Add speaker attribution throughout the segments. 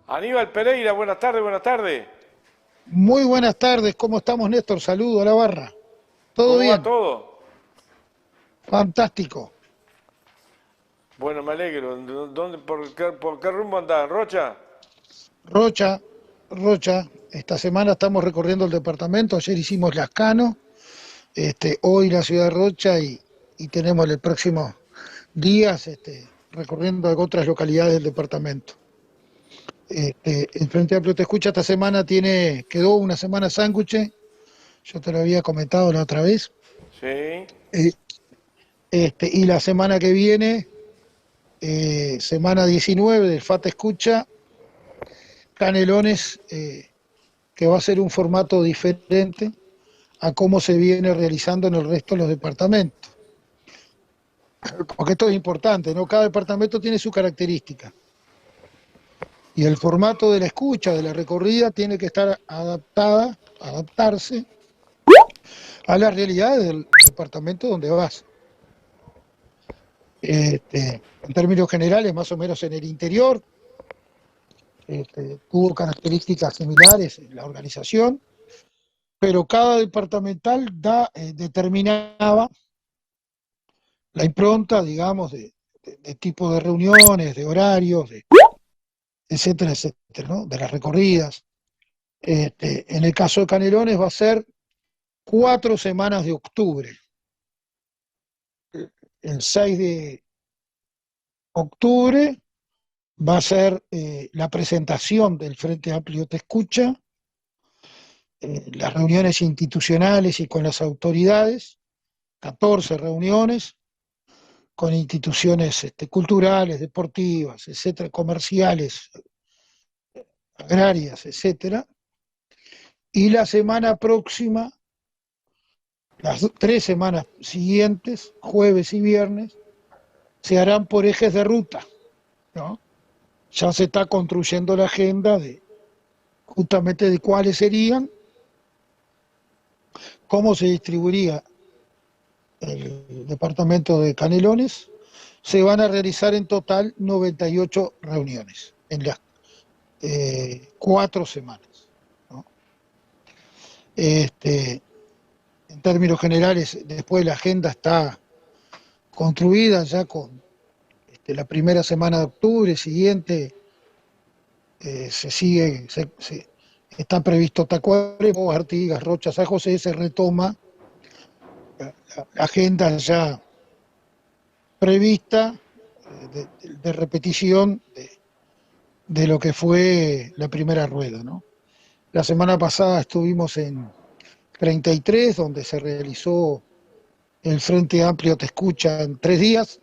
Speaker 1: Aníbal Pereira, buenas tardes, buenas tardes.
Speaker 2: Muy buenas tardes, ¿cómo estamos, Néstor? Saludo a la barra. ¿Todo
Speaker 1: ¿Cómo va
Speaker 2: bien?
Speaker 1: todo?
Speaker 2: Fantástico.
Speaker 1: Bueno, me alegro. ¿Dónde, por qué rumbo andás? ¿En Rocha?
Speaker 2: Rocha, Rocha, esta semana estamos recorriendo el departamento, ayer hicimos Lascano, hoy la ciudad de Rocha y tenemos el próximo días recorriendo otras localidades del departamento. El Frente Amplio Te Escucha esta semana quedó una semana sándwich, yo te lo había comentado la otra vez,
Speaker 1: Sí.
Speaker 2: eh, y la semana que viene semana 19 del FAT Escucha, Canelones, que va a ser un formato diferente a cómo se viene realizando en el resto de los departamentos. Porque esto es importante, ¿no? Cada departamento tiene su característica. Y el formato de la escucha, de la recorrida, tiene que estar adaptarse a las realidades del departamento donde vas. En términos generales, más o menos en el interior, tuvo características similares en la organización, pero cada departamental determinaba la impronta, digamos, de tipo de reuniones, de horarios, etcétera, etcétera, ¿no? De las recorridas. En el caso de Canelones va a ser 4 semanas de octubre. El 6 de octubre va a ser la presentación del Frente Amplio Te Escucha, las reuniones institucionales y con las autoridades, 14 reuniones, con instituciones culturales, deportivas, etcétera, comerciales, agrarias, etcétera. Y la semana próxima, las 3 semanas siguientes, jueves y viernes, se harán por ejes de ruta, ¿no? Ya se está construyendo la agenda de justamente de cuáles serían, cómo se distribuiría el departamento de Canelones. Se van a realizar en total 98 reuniones en las 4 semanas, ¿no? Este, en términos generales, después la agenda está construida ya con la primera semana de octubre siguiente, se sigue, está previsto Tacuarembó, Artigas, Rocha, San José, se retoma la agenda ya prevista de repetición de lo que fue la primera rueda, ¿no? La semana pasada estuvimos en 33, donde se realizó el Frente Amplio Te Escucha en 3 días,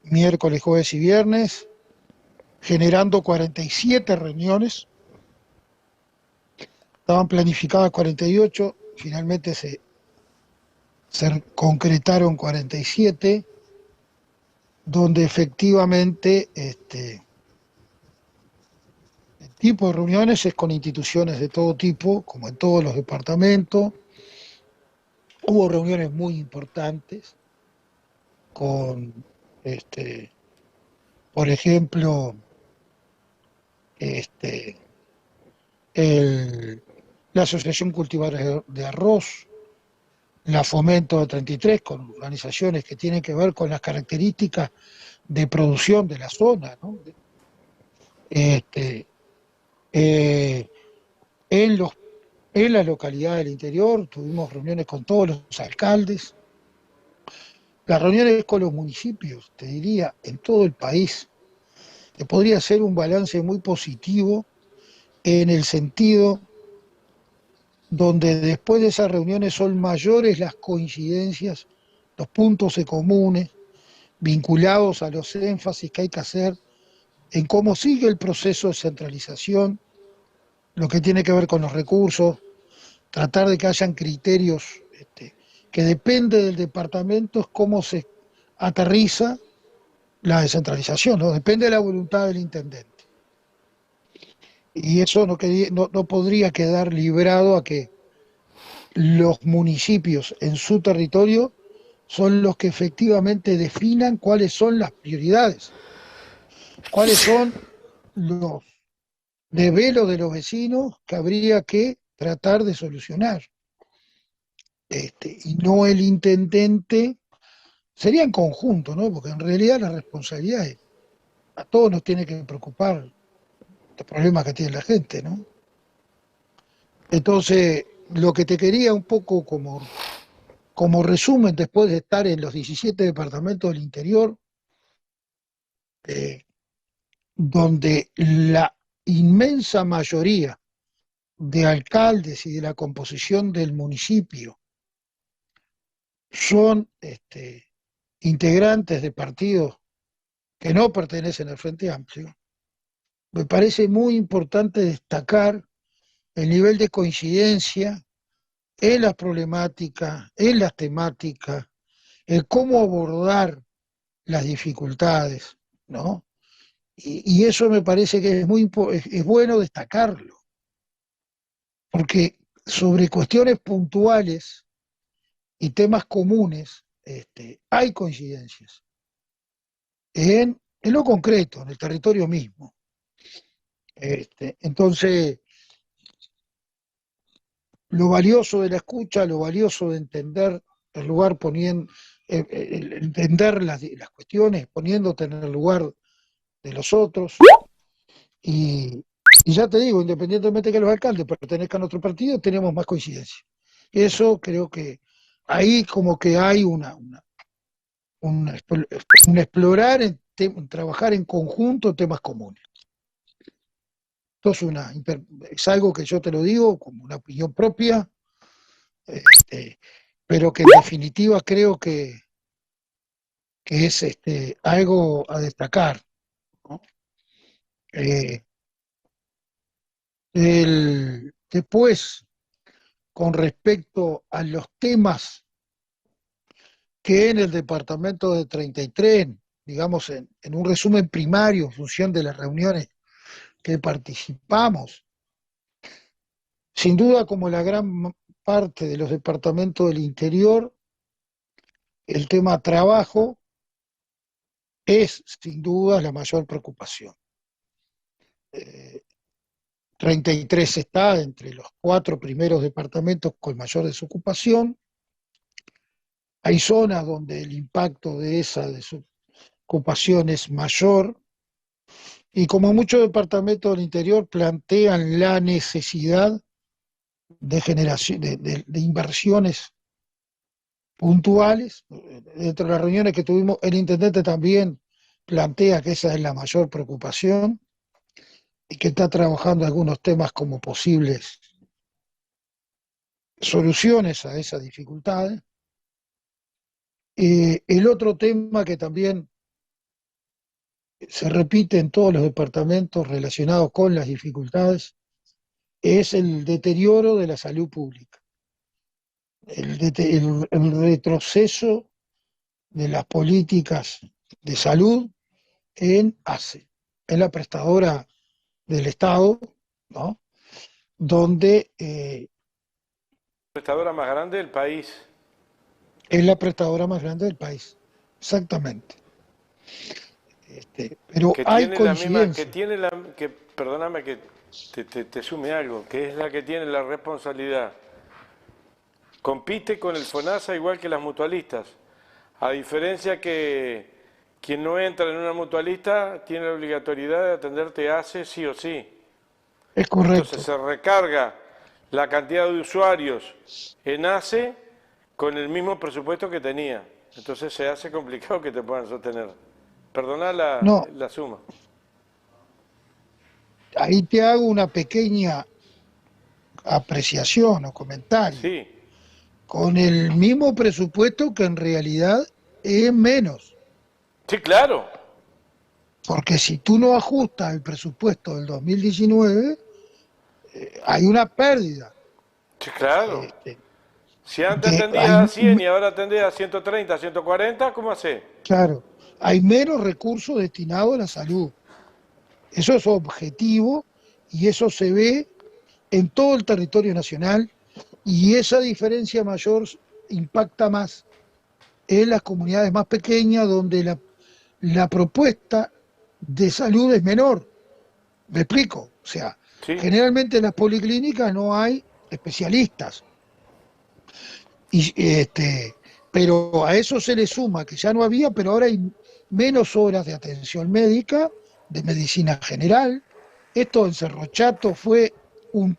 Speaker 2: miércoles, jueves y viernes, generando 47 reuniones. Estaban planificadas 48, finalmente se concretaron 47, donde efectivamente el tipo de reuniones es con instituciones de todo tipo, como en todos los departamentos. Hubo reuniones muy importantes con, este, por ejemplo, este, el, la Asociación Cultivar de Arroz, la Fomento de 33, con organizaciones que tienen que ver con las características de producción de la zona, ¿no? Este, eh, en, los, en la localidad del interior tuvimos reuniones con todos los alcaldes, las reuniones con los municipios, te diría, en todo el país. Te podría hacer un balance muy positivo en el sentido donde después de esas reuniones son mayores las coincidencias, los puntos en comunes, vinculados a los énfasis que hay que hacer en cómo sigue el proceso de centralización, lo que tiene que ver con los recursos, tratar de que hayan criterios que depende del departamento, es cómo se aterriza la descentralización, ¿no? Depende de la voluntad del intendente. Y eso no podría quedar librado a que los municipios en su territorio son los que efectivamente definan cuáles son las prioridades. cuáles son los desvelos de los vecinos que habría que tratar de solucionar. Y no el intendente, sería en conjunto, ¿no? Porque en realidad la responsabilidad es, a todos nos tiene que preocupar los problemas que tiene la gente, ¿no? Entonces, lo que te quería un poco como resumen, después de estar en los 17 departamentos del interior, eh, donde la inmensa mayoría de alcaldes y de la composición del municipio son integrantes de partidos que no pertenecen al Frente Amplio, me parece muy importante destacar el nivel de coincidencia en las problemáticas, en las temáticas, en cómo abordar las dificultades, ¿no? Y eso me parece que es bueno destacarlo, porque sobre cuestiones puntuales y temas comunes hay coincidencias en lo concreto, en el territorio mismo. Entonces, lo valioso de la escucha, lo valioso de entender el lugar poniendo, entender las cuestiones, poniéndote en el lugar de los otros. Y, y ya te digo, independientemente de que los alcaldes pertenezcan a otro partido, tenemos más coincidencia. Eso creo que ahí como que hay un explorar, trabajar en conjunto temas comunes. Esto es algo que yo te lo digo como una opinión propia, este, pero que en definitiva creo que es algo a destacar, ¿no? Eh, Después, con respecto a los temas que en el departamento de 33, digamos, en un resumen primario, en función de las reuniones que participamos, sin duda como la gran parte de los departamentos del interior, el tema trabajo es sin duda la mayor preocupación. Eh, 33 está entre los 4 primeros departamentos con mayor desocupación. Hay zonas donde el impacto de esa desocupación es mayor y como muchos departamentos del interior plantean la necesidad de generación de inversiones puntuales. Dentro de las reuniones que tuvimos, el intendente también plantea que esa es la mayor preocupación y que está trabajando algunos temas como posibles soluciones a esas dificultades. El otro tema que también se repite en todos los departamentos relacionados con las dificultades es el deterioro de la salud pública, el retroceso de las políticas de salud en ACE, en la prestadora del Estado, ¿no? Donde
Speaker 1: Prestadora más grande del país.
Speaker 2: es la prestadora más grande del país, exactamente. Pero
Speaker 1: Que
Speaker 2: hay
Speaker 1: tiene la misma,
Speaker 2: coincidencia.
Speaker 1: perdóname que te sume algo, que es la que tiene la responsabilidad. Compite con el FONASA igual que las mutualistas. A diferencia que quien no entra en una mutualista tiene la obligatoriedad de atenderte ACE sí o sí.
Speaker 2: Es
Speaker 1: Entonces
Speaker 2: correcto.
Speaker 1: se recarga la cantidad de usuarios en ACE con el mismo presupuesto que tenía. Entonces se hace complicado que te puedan sostener. Perdona
Speaker 2: No,
Speaker 1: la suma.
Speaker 2: ahí te hago una pequeña apreciación o comentario.
Speaker 1: Sí,
Speaker 2: Con el mismo presupuesto que en realidad es menos.
Speaker 1: sí, claro.
Speaker 2: Porque si tú no ajustas el presupuesto del 2019, hay una pérdida.
Speaker 1: Sí, claro.
Speaker 2: Este,
Speaker 1: Si antes
Speaker 2: de,
Speaker 1: atendías a 100 y ahora atendés a 130, 140, ¿cómo hace?
Speaker 2: claro, hay menos recursos destinados a la salud. Eso es objetivo y eso se ve en todo el territorio nacional y esa diferencia mayor impacta más en las comunidades más pequeñas donde la propuesta de salud es menor. ¿Me explico? O sea,
Speaker 1: Sí,
Speaker 2: generalmente en las policlínicas no hay especialistas. Y, pero a eso se le suma que ya no había, pero ahora hay menos horas de atención médica, de medicina general. Esto en Cerro Chato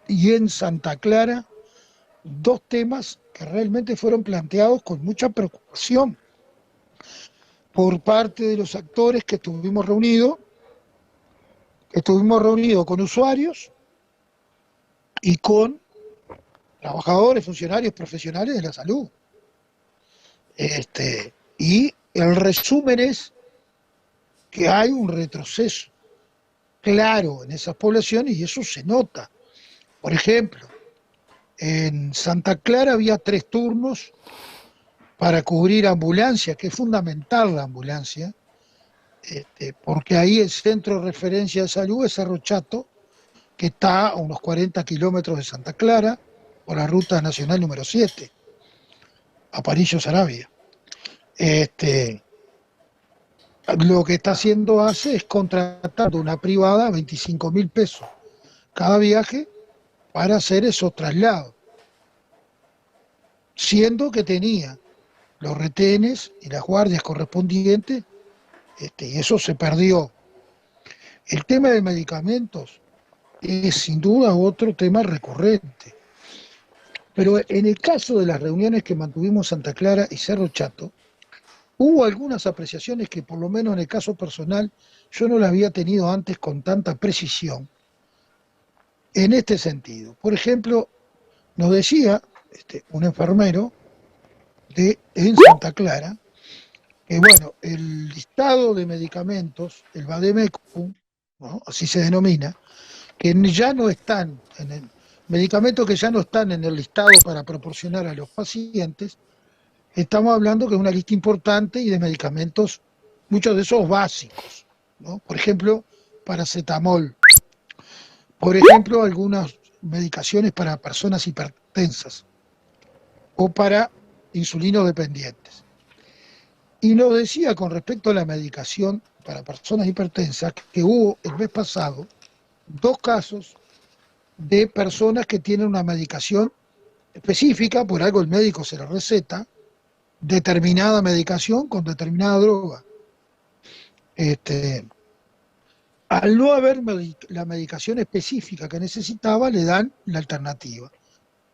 Speaker 2: y en Santa Clara, dos temas que realmente fueron planteados con mucha preocupación por parte de los actores que estuvimos reunidos con usuarios y con trabajadores, funcionarios profesionales de la salud. Y el resumen es que hay un retroceso claro en esas poblaciones y eso se nota. Por ejemplo, en Santa Clara había 3 turnos para cubrir ambulancia, que es fundamental la ambulancia, porque ahí el centro de referencia de salud es Cerro Chato, que está a unos 40 kilómetros de Santa Clara, por la ruta nacional número 7, Aparicio Saravia. Este, lo que está haciendo ACE es contratando una privada a 25.000 pesos cada viaje para hacer esos traslados, siendo que tenía los retenes y las guardias correspondientes, y eso se perdió. El tema de medicamentos es sin duda otro tema recurrente, pero en el caso de las reuniones que mantuvimos Santa Clara y Cerro Chato, hubo algunas apreciaciones que por lo menos en el caso personal yo no las había tenido antes con tanta precisión en este sentido. Por ejemplo, nos decía un enfermero en Santa Clara que, bueno, el listado de medicamentos, el Vademecum, ¿no?, así se denomina, que ya no están medicamentos que ya no están en el listado para proporcionar a los pacientes, estamos hablando que es una lista importante y de medicamentos, muchos de esos básicos, ¿no? Por ejemplo, paracetamol, por ejemplo, algunas medicaciones para personas hipertensas o para insulinos dependientes. Y nos decía con respecto a la medicación para personas hipertensas que hubo el mes pasado 2 casos de personas que tienen una medicación específica, por algo el médico se la receta, determinada medicación con determinada droga. Este, Al no haber la medicación específica que necesitaba, le dan la alternativa.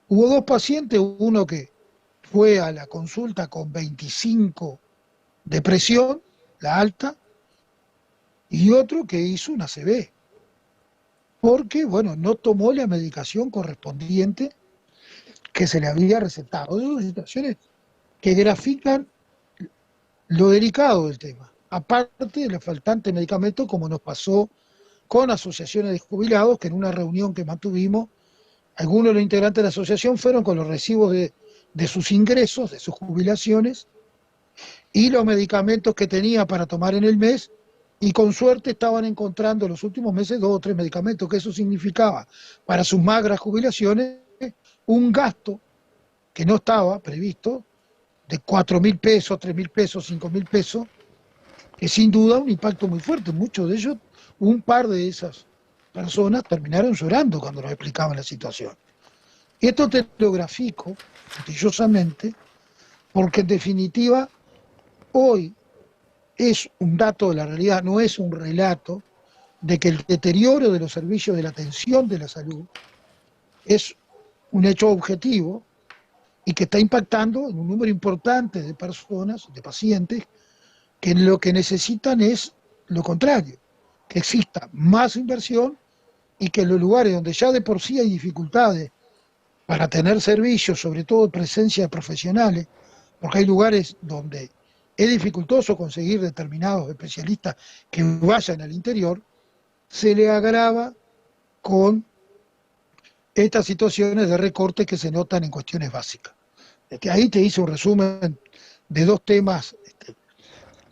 Speaker 2: Hubo 2 pacientes, uno que fue a la consulta con 25 de presión, la alta, y otro que hizo una ACV, porque, bueno, no tomó la medicación correspondiente que se le había recetado. Son situaciones que grafican lo delicado del tema, aparte de los faltantes medicamentos, como nos pasó con asociaciones de jubilados, que en una reunión que mantuvimos, algunos de los integrantes de la asociación fueron con los recibos de sus ingresos, de sus jubilaciones, y los medicamentos que tenía para tomar en el mes, y con suerte estaban encontrando en los últimos meses 2 o 3 medicamentos, que eso significaba para sus magras jubilaciones un gasto que no estaba previsto de 4.000 pesos, 3.000 pesos, 5.000 pesos, que sin duda un impacto muy fuerte. Muchos de ellos, un par de esas personas terminaron llorando cuando nos explicaban la situación. Y esto te lo grafico puntillosamente porque en definitiva hoy es un dato de la realidad, no es un relato de que el deterioro de los servicios de la atención de la salud es un hecho objetivo y que está impactando en un número importante de personas, de pacientes, que lo que necesitan es lo contrario, que exista más inversión y que en los lugares donde ya de por sí hay dificultades para tener servicios, sobre todo presencia de profesionales, porque hay lugares donde es dificultoso conseguir determinados especialistas que vayan al interior, se le agrava con estas situaciones de recorte que se notan en cuestiones básicas. Ahí te hice un resumen de 2 temas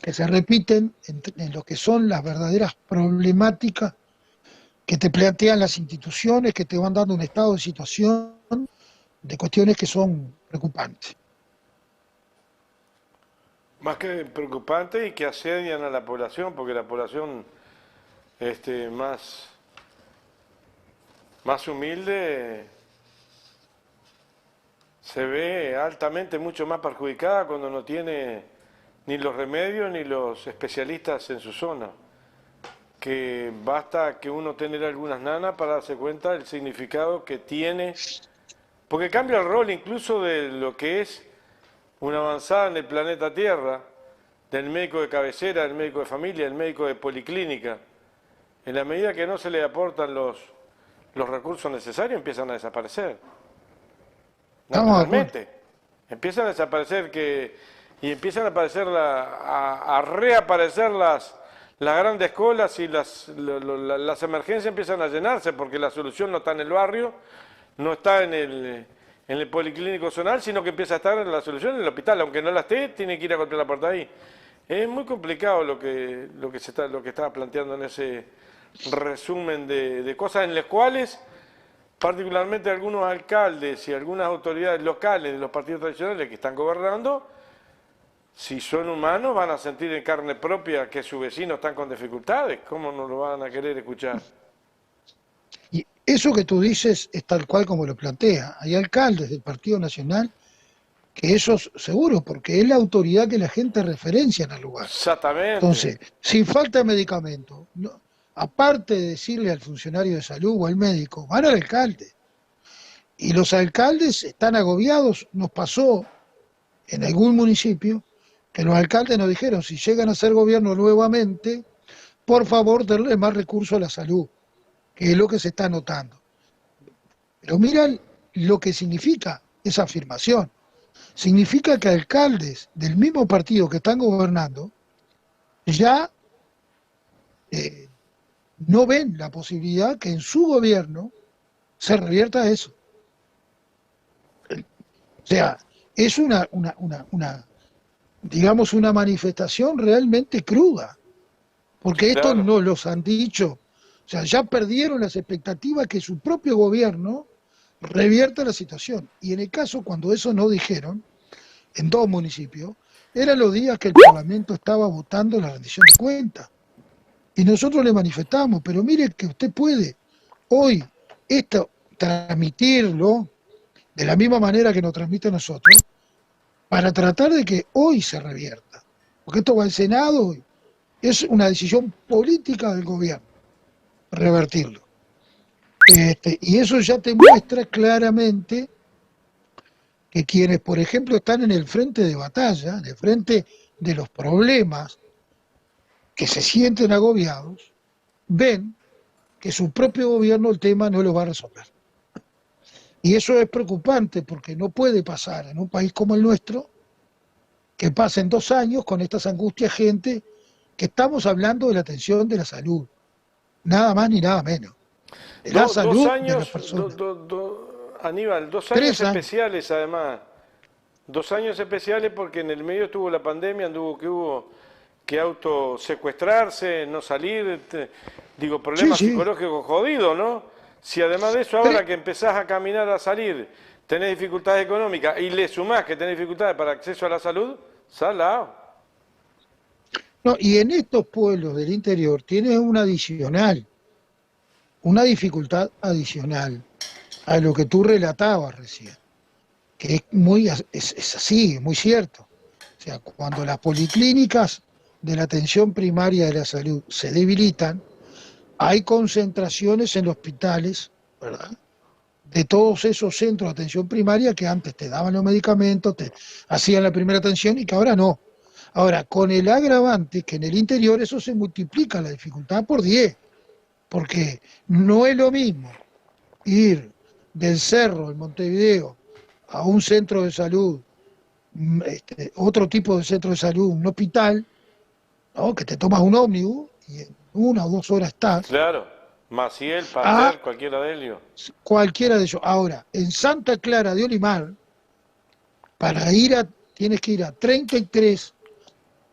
Speaker 2: que se repiten en lo que son las verdaderas problemáticas que te plantean las instituciones, que te van dando un estado de situación de cuestiones que son preocupantes.
Speaker 1: más que preocupante y que asedian a la población, porque la población más, más humilde, se ve altamente mucho más perjudicada cuando no tiene ni los remedios ni los especialistas en su zona. Que basta que uno tenga algunas nanas para darse cuenta del significado que tiene, porque cambia el rol incluso de lo que es una avanzada en el planeta Tierra, del médico de cabecera, del médico de familia, del médico de policlínica. En la medida que no se le aportan los recursos necesarios, empiezan a desaparecer. Naturalmente. Empiezan a desaparecer y empiezan a aparecer a reaparecer las grandes colas y las emergencias empiezan a llenarse porque la solución no está en el barrio, no está en el policlínico zonal, sino que empieza a estar en la solución en el hospital. Aunque no la esté, tiene que ir a golpear la puerta ahí. Es muy complicado lo que estaba planteando en ese resumen de cosas en las cuales particularmente algunos alcaldes y algunas autoridades locales de los partidos tradicionales que están gobernando, si son humanos, van a sentir en carne propia que sus vecinos están con dificultades. ¿Cómo no lo van a querer escuchar?
Speaker 2: Y eso que tú dices es tal cual como lo plantea. Hay alcaldes del Partido Nacional que eso es seguro, porque es la autoridad que la gente referencia en el lugar.
Speaker 1: Exactamente.
Speaker 2: Entonces, si falta medicamento, aparte de decirle al funcionario de salud o al médico, van al alcalde. Y los alcaldes están agobiados. Nos pasó en algún municipio que los alcaldes nos dijeron, si llegan a ser gobierno nuevamente, por favor darle más recursos a la salud, que es lo que se está notando. Pero miran lo que significa esa afirmación. Significa que alcaldes del mismo partido que están gobernando ya no ven la posibilidad que en su gobierno se revierta eso. O sea, es digamos, una manifestación realmente cruda, porque estos
Speaker 1: Claro.
Speaker 2: no los han dicho. O sea, ya perdieron las expectativas que su propio gobierno revierta la situación. Y en el caso, cuando eso no dijeron, en 2 municipios, eran los días que el Parlamento estaba votando la rendición de cuentas. Y nosotros le manifestamos, pero mire que usted puede hoy esto transmitirlo de la misma manera que nos transmite a nosotros, para tratar de que hoy se revierta. Porque esto va al Senado, es una decisión política del gobierno, revertirlo. Y eso ya te muestra claramente que quienes, por ejemplo, están en el frente de batalla, en el frente de los problemas, que se sienten agobiados, ven que su propio gobierno el tema no lo va a resolver. Y eso es preocupante porque no puede pasar en un país como el nuestro que pasen 2 años con estas angustias gente que estamos hablando de la atención de la salud, nada más ni nada menos, de la salud
Speaker 1: 2
Speaker 2: de las
Speaker 1: años,
Speaker 2: personas.
Speaker 1: Aníbal, 2
Speaker 2: 3
Speaker 1: años
Speaker 2: años.
Speaker 1: especiales además. 2 años especiales porque en el medio estuvo la pandemia, hubo que autosecuestrarse, no salir, problemas
Speaker 2: Sí.
Speaker 1: psicológicos jodidos, ¿no? Si además de eso ahora que empezás a caminar a salir, tenés dificultades económicas y le sumás que tenés dificultades para acceso a la salud, salado.
Speaker 2: No, y en estos pueblos del interior tienes una dificultad adicional a lo que tú relatabas recién, que es así, es muy cierto. O sea, cuando las policlínicas de la atención primaria de la salud se debilitan, hay concentraciones en los hospitales, ¿verdad?, de todos esos centros de atención primaria que antes te daban los medicamentos, te hacían la primera atención y que ahora no. Ahora, con el agravante que en el interior eso se multiplica la dificultad por 10, porque no es lo mismo ir del cerro, en Montevideo, a un centro de salud, otro tipo de centro de salud, un hospital, ¿no?, que te tomas un ómnibus y en 1 o 2 horas estás,
Speaker 1: Claro, Maciel,
Speaker 2: a
Speaker 1: Pasteur, cualquiera de ellos.
Speaker 2: cualquiera de ellos. Ahora, en Santa Clara de Olimar, tienes que ir a 33,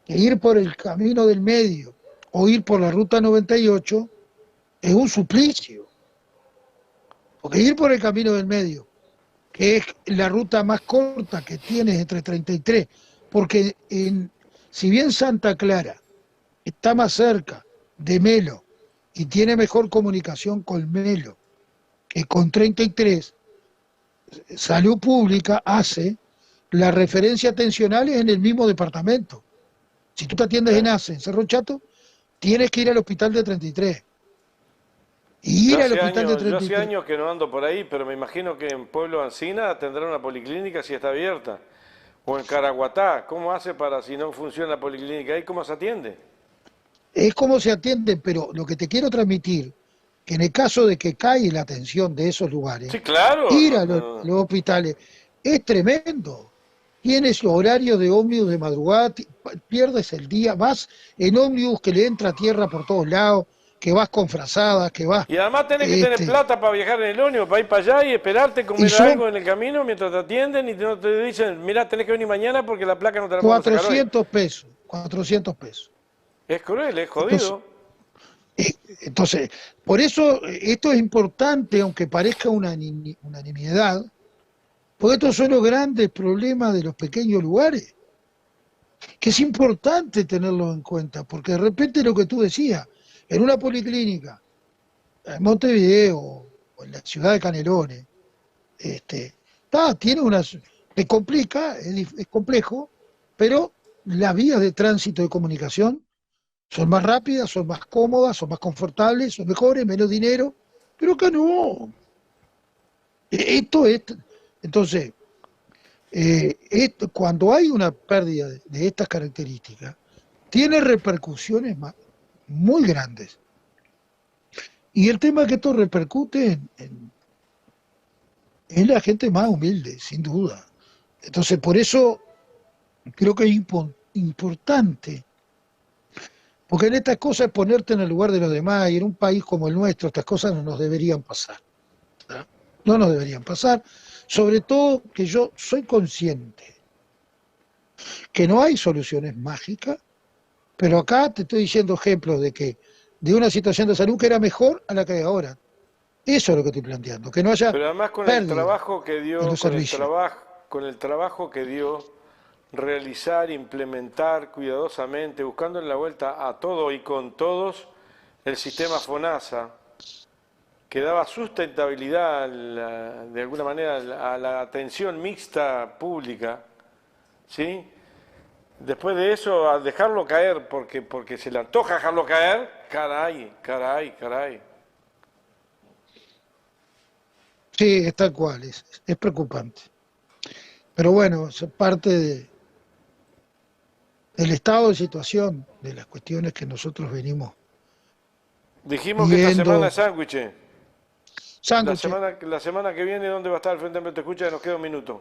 Speaker 2: e ir por el camino del medio o ir por la ruta 98 es un suplicio. Porque ir por el camino del medio, que es la ruta más corta que tienes entre 33, porque si bien Santa Clara está más cerca de Melo y tiene mejor comunicación con Melo, que con 33 Salud Pública hace las referencias atencionales en el mismo departamento. Si tú te atiendes en ACE, en Cerro Chato, tienes que ir al hospital de 33. Y ir al hospital de
Speaker 1: Yo hace
Speaker 2: 33.
Speaker 1: años que no ando por ahí, pero me imagino que en Pueblo Encina tendrá una policlínica si está abierta. O en Caraguatá, ¿cómo hace para si no funciona la policlínica ahí? ¿Cómo se atiende?
Speaker 2: Es como se atiende, pero lo que te quiero transmitir, que en el caso de que cae la atención de esos lugares,
Speaker 1: Sí, claro.
Speaker 2: ir a los hospitales es tremendo. Tienes horarios de ómnibus de madrugada, pierdes el día, vas en ómnibus que le entra tierra por todos lados, que vas con frazadas, que vas,
Speaker 1: Y además tenés que tener
Speaker 2: este,
Speaker 1: plata para viajar en el ómnibus, para ir para allá y esperarte
Speaker 2: y
Speaker 1: comer
Speaker 2: son
Speaker 1: algo en el camino mientras te atienden y no te dicen, mirá, tenés que venir mañana porque la placa no te la podemos sacar hoy.
Speaker 2: 400 pesos, 400 pesos.
Speaker 1: Es cruel, es
Speaker 2: Entonces,
Speaker 1: jodido.
Speaker 2: entonces, por eso esto es importante, aunque parezca una unanimidad, porque estos son los grandes problemas de los pequeños lugares, que es importante tenerlo en cuenta, porque de repente lo que tú decías, en una policlínica, en Montevideo o en la ciudad de Canelones, tiene unas, te complica, es complejo, pero las vías de tránsito de comunicación son más rápidas, son más cómodas, son más confortables, son mejores, menos dinero, pero acá no. Esto es, entonces, cuando hay una pérdida de estas características, tiene repercusiones muy grandes. Y el tema es que esto repercute en la gente más humilde, sin duda. Entonces, por eso creo que es importante, porque en estas cosas es ponerte en el lugar de los demás, y en un país como el nuestro estas cosas no nos deberían pasar. ¿No? No nos deberían pasar, sobre todo que yo soy consciente que no hay soluciones mágicas, pero acá te estoy diciendo ejemplos de una situación de salud que era mejor a la que hay ahora. Eso es lo que estoy planteando, que no haya
Speaker 1: Pero además con el
Speaker 2: pérdida
Speaker 1: trabajo que
Speaker 2: en
Speaker 1: dio,
Speaker 2: los servicios.
Speaker 1: con el trabajo que dio, realizar, implementar cuidadosamente, buscando en la vuelta a todo y con todos, el sistema FONASA, que daba sustentabilidad de alguna manera a la atención mixta pública, ¿sí? Después de eso, al dejarlo caer, porque se le antoja dejarlo caer, caray, caray, caray.
Speaker 2: Sí, es tal cual, es preocupante. Pero bueno, es parte del estado de situación, de las cuestiones que nosotros venimos
Speaker 1: Dijimos que esta semana
Speaker 2: viendo.
Speaker 1: es sándwich.
Speaker 2: Sándwiches,
Speaker 1: La semana que viene, ¿dónde va a estar el Frente Amplio? Te escucha, nos queda un minuto.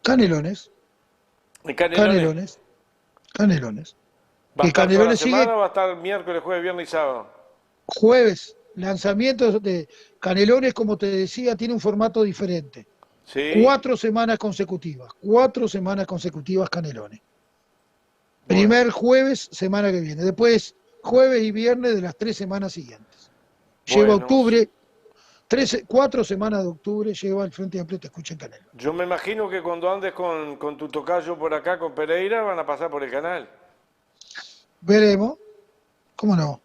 Speaker 2: Canelones,
Speaker 1: ¿En Canelones?
Speaker 2: Canelones, Canelones.
Speaker 1: ¿Va a
Speaker 2: Que
Speaker 1: estar toda la
Speaker 2: Canelones
Speaker 1: semana
Speaker 2: sigue
Speaker 1: o va a estar miércoles, jueves, viernes y sábado?
Speaker 2: jueves, lanzamientos de Canelones, como te decía, tiene un formato diferente.
Speaker 1: Sí,
Speaker 2: 4 semanas consecutivas Canelones.
Speaker 1: bueno,
Speaker 2: Primer jueves, semana que viene. Después, jueves y viernes de las 3 semanas siguientes. Lleva
Speaker 1: bueno.
Speaker 2: octubre, 4 semanas de octubre lleva el Frente Amplio Te Escucha en Canelones.
Speaker 1: Yo me imagino que cuando andes con tu tocayo por acá, con Pereira, van a pasar por el canal.
Speaker 2: Veremos, cómo no.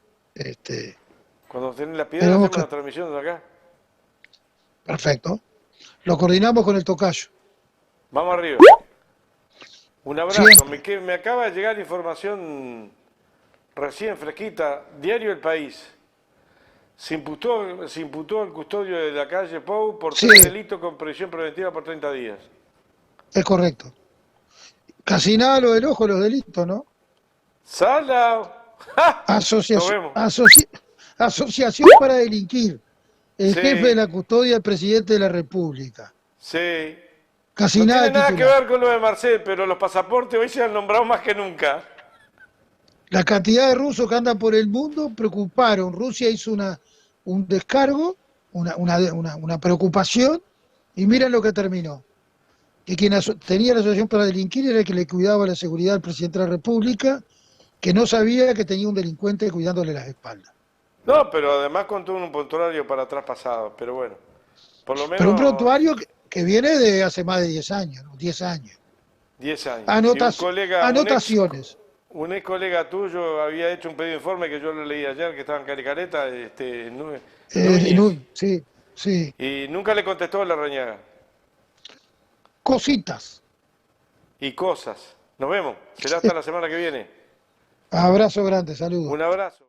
Speaker 1: Cuando estén en la piedra,
Speaker 2: Veremos
Speaker 1: hacemos
Speaker 2: que,
Speaker 1: la transmisión de acá.
Speaker 2: perfecto. Lo coordinamos con el tocayo.
Speaker 1: Vamos arriba. Un abrazo.
Speaker 2: Siempre.
Speaker 1: Me acaba de llegar información recién fresquita. Diario El País. Se imputó al custodio de la calle Pou por
Speaker 2: Sí,
Speaker 1: 3 delitos con prisión preventiva por 30 días.
Speaker 2: es correcto. Casi nada lo del ojo, los delitos, ¿no?
Speaker 1: ¡Sala! ¡Ja! Nos
Speaker 2: Asociación,
Speaker 1: vemos.
Speaker 2: asociación para delinquir. El jefe de
Speaker 1: Sí,
Speaker 2: la custodia, el presidente de la República.
Speaker 1: sí.
Speaker 2: Casi
Speaker 1: No
Speaker 2: nada
Speaker 1: tiene
Speaker 2: de
Speaker 1: nada que
Speaker 2: titular.
Speaker 1: ver con lo de Marcel, pero los pasaportes hoy se han nombrado más que nunca.
Speaker 2: La cantidad de rusos que andan por el mundo preocuparon. Rusia hizo un descargo, una preocupación, y miren lo que terminó. Que quien tenía la asociación para delinquir era el que le cuidaba la seguridad al presidente de la República, que no sabía que tenía un delincuente cuidándole las espaldas.
Speaker 1: No, pero además contó un prontuario para atrás pasado, pero bueno, por lo
Speaker 2: Pero un
Speaker 1: menos
Speaker 2: prontuario que viene de hace más de 10 años, ¿no? 10 años.
Speaker 1: 10 años. Y un colega, un ex
Speaker 2: Anotaciones.
Speaker 1: Un ex colega tuyo había hecho un pedido de informe que yo lo leí ayer, que estaba en Calicareta, Núñez,
Speaker 2: Sí, sí.
Speaker 1: y nunca le contestó a Larrañaga.
Speaker 2: Cositas.
Speaker 1: Y cosas. Nos vemos. Será hasta la semana que viene.
Speaker 2: Abrazo grande, saludos.
Speaker 1: Un abrazo.